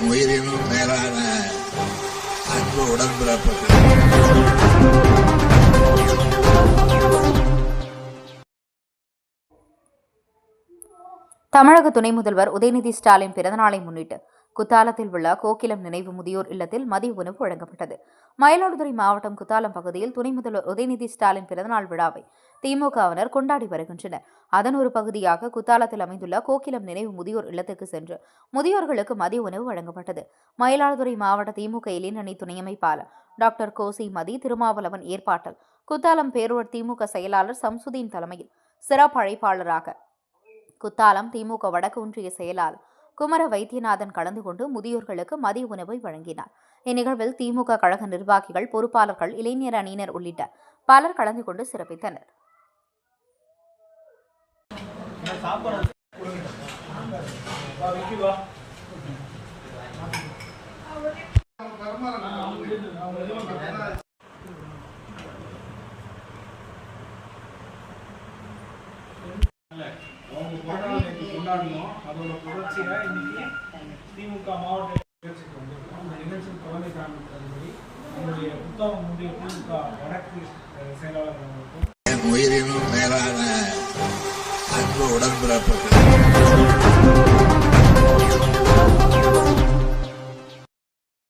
என் உயிரினும் மேலான அன்பு உடன்பிறப்புகள். தமிழக துணை முதல்வர் உதயநிதி ஸ்டாலின் பிறந்தநாளை முன்னிட்டு குத்தாலத்தில் உள்ள கோகிலம் நினைவு முதியோர் இல்லத்தில் மதிய உணவு வழங்கப்பட்டது. மயிலாடுதுறை மாவட்டம் குத்தாலம் பகுதியில் துணை முதல்வர் உதயநிதி ஸ்டாலின் பிறந்தநாள் விழாவை திமுகவினர் கொண்டாடி வருகின்றனர். அதன் ஒரு பகுதியாக குத்தாலத்தில் அமைந்துள்ள கோகிலம் நினைவு முதியோர் இல்லத்துக்கு சென்று முதியோர்களுக்கு மதிய உணவு வழங்கப்பட்டது. மயிலாடுதுறை மாவட்ட திமுக இளைஞரணி துணை அமைப்பாளர் டாக்டர் கோசி மதி திருமாவளவன் ஏற்பாட்டில் குத்தாலம் பேரூர் திமுக செயலாளர் சம்சுதீன் தலைமையில் சிறப்பு அழைப்பாளராக குத்தாலம் திமுக வடக்கு ஒன்றிய செயலாளர் குமர வைத்தியநாதன் கலந்து கொண்டு முதியோர்களுக்கு மதிய உணவை வழங்கினார். இந்நிகழ்வில் திமுக கழக நிர்வாகிகள், பொறுப்பாளர்கள், இளைஞர் அணியினர் உள்ளிட்ட பலர் கலந்து கொண்டு சிறப்பித்தனர். அவங்க பிறந்தநாள் கொண்டாடணும். அதோட தொடர்ச்சியாக இன்னைக்கு திமுக மாவட்ட நிகழ்ச்சிக்கு வந்திருக்கோம். அந்த நிகழ்ச்சியின் தலைமை காண்பது நம்முடைய புத்தகம் முந்தைய திமுக வடக்கு செயலாளர் அவர்களுக்கும் என் உயிரினும் மேலான அன்பு உடன்பிறப்புகள்.